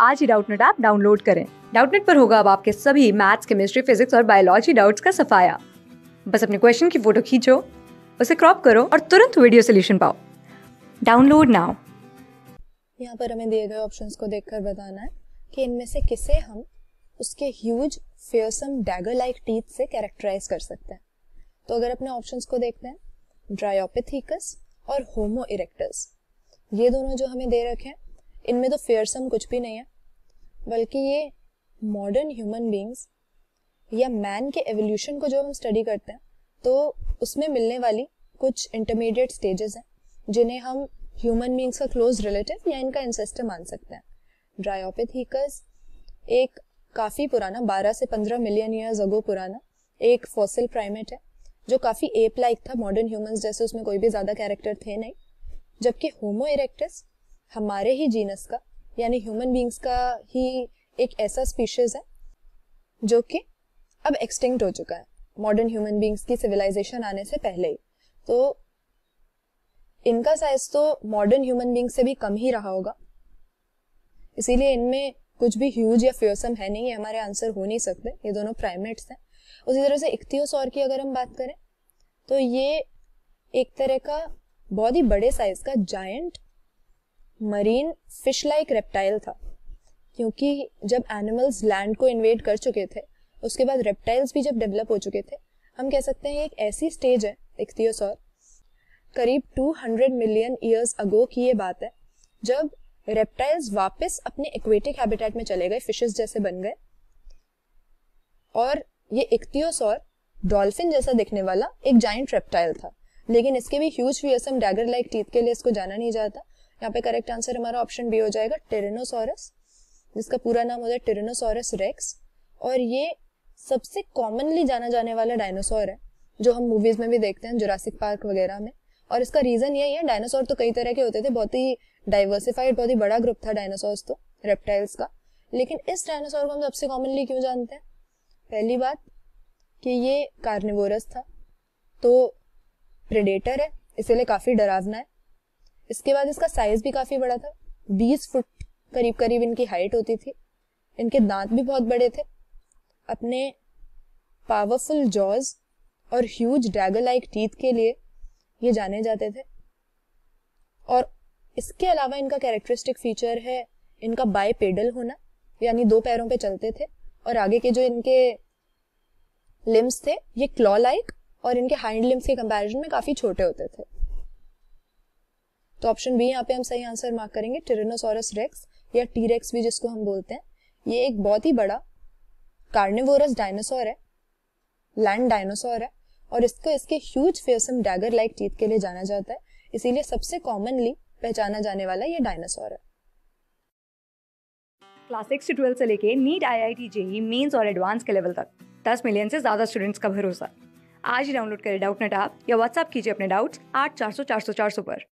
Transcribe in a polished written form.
आज ही Doubtnut app download करें। Doubtnut पर होगा अब आपके सभी मैथ्स, केमिस्ट्री, फिजिक्स और बायोलॉजी डाउट्स का सफाया। बस अपने क्वेश्चन की फोटो खींचो, उसे क्रॉप करो और तुरंत वीडियो सोल्यूशन पाओ। Download now. यहाँ पर हमें दिए गए ऑप्शंस को देखकर बताना है कि इनमें से किसे हम उसके huge fearsome dagger like teeth से कैरेक्टराइज कर सकते हैं। तो अगर अपने ऑप्शंस को देखते हैं, ड्रायोपिथेकस और होमो इरेक्टस, ये दोनों जो हमें दे रखे हैं, इनमें तो फियरसम कुछ भी नहीं है, बल्कि ये मॉडर्न ह्यूमन बींग्स या मैन के एवोल्यूशन को जो हम स्टडी करते हैं तो उसमें मिलने वाली कुछ इंटरमीडिएट स्टेजेस हैं जिन्हें हम ह्यूमन बींग्स का क्लोज रिलेटिव या इनका इंसेस्टर मान सकते हैं। ड्रायोपिथेकस एक काफ़ी पुराना 12 से 15 मिलियन ईयर्स अगो पुराना एक फॉसिल प्राइमेट है जो काफ़ी एप लाइक था, मॉडर्न ह्यूमंस जैसे उसमें कोई भी ज़्यादा कैरेक्टर थे नहीं। जबकि होमो इरेक्टस हमारे ही जीनस का यानी ह्यूमन बींग्स का ही एक ऐसा स्पीशीज है जो कि अब एक्सटिंक्ट हो चुका है मॉडर्न ह्यूमन बींग्स की सिविलाइजेशन आने से पहले ही। तो इनका साइज तो मॉडर्न ह्यूमन बींग्स से भी कम ही रहा होगा, इसीलिए इनमें कुछ भी ह्यूज या फियरसम है नहीं, ये हमारे आंसर हो नहीं सकते, ये दोनों प्राइमेट्स हैं। उसी तरह से इख्तियोसॉर की अगर हम बात करें तो ये एक तरह का बहुत ही बड़े साइज का giant marine fish like reptile था, क्योंकि जब एनिमल्स लैंड को इन्वेड कर चुके थे उसके बाद रेप्टाइल्स भी जब डेवलप हो चुके थे, हम कह सकते हैं एक ऐसी स्टेज है इख्तियोसॉर, करीब 200 मिलियन ईयर्स अगो की ये बात है, जब रेप्टाइल्स वापस अपने एक्वेटिक हैबिटेट में चले गए, फिशेस जैसे बन गए, और ये इख्तियोसॉर डॉल्फिन जैसा दिखने वाला एक जायंट रेप्टाइल था। लेकिन इसके भी huge fearsome dagger like teeth के लिए इसको जाना नहीं जाता। यहाँ पे करेक्ट आंसर हमारा ऑप्शन बी हो जाएगा, टिरेनोसॉरस, जिसका पूरा नाम होता है टिरेनोसॉरस रेक्स। और ये सबसे कॉमनली जाना जाने वाला डायनासोर है जो हम मूवीज में भी देखते हैं, जुरासिक पार्क वगैरह में। और इसका रीजन यही है, डायनासोर तो कई तरह के होते थे, बहुत ही डाइवर्सिफाइड, बहुत ही बड़ा ग्रुप था डायनासोर्स तो रेप्टाइल्स का। लेकिन इस डायनासोर को हम सबसे कॉमनली क्यों जानते हैं? पहली बात कि ये कार्निवोरस था, तो प्रेडेटर है, इसीलिए काफी डरावना है। इसके बाद इसका साइज भी काफी बड़ा था, 20 फुट करीब करीब इनकी हाइट होती थी। इनके दांत भी बहुत बड़े थे, अपने पावरफुल जॉज और ह्यूज डैगर लाइक टीथ के लिए ये जाने जाते थे। और इसके अलावा इनका कैरेक्टरिस्टिक फीचर है इनका बाइपेडल होना, यानी 2 पैरों पे चलते थे, और आगे के जो इनके लिम्स थे ये क्लॉ लाइक और इनके हाइंड लिम्स के कंपैरिजन में काफी छोटे होते थे। तो ऑप्शन बी यहाँ पे हम सही आंसर मार्क करेंगे, टिरेनोसॉरस रेक्स या टी-रेक्स भी जिसको हम बोलते हैं। ये एक बहुत ही बड़ा कार्निवोरस डायनासोर है, लैंड डायनासोर है, और इसको इसके huge fearsome dagger like teeth के लिए जाना जाता है, इसीलिए सबसे कॉमनली पहचाना जाने वाला ये डायनासोर है। क्लास 6 से 12 से लेके नीट, IIT, JEE मेंस और एडवांस के लेवल तक 10 मिलियन से ज्यादा स्टूडेंट्स का भरोसा। आज ही डाउनलोड करें डाउटनेट ऐप या व्हाट्सएप कीजिए अपने डाउट्स 8400 400 400 पर।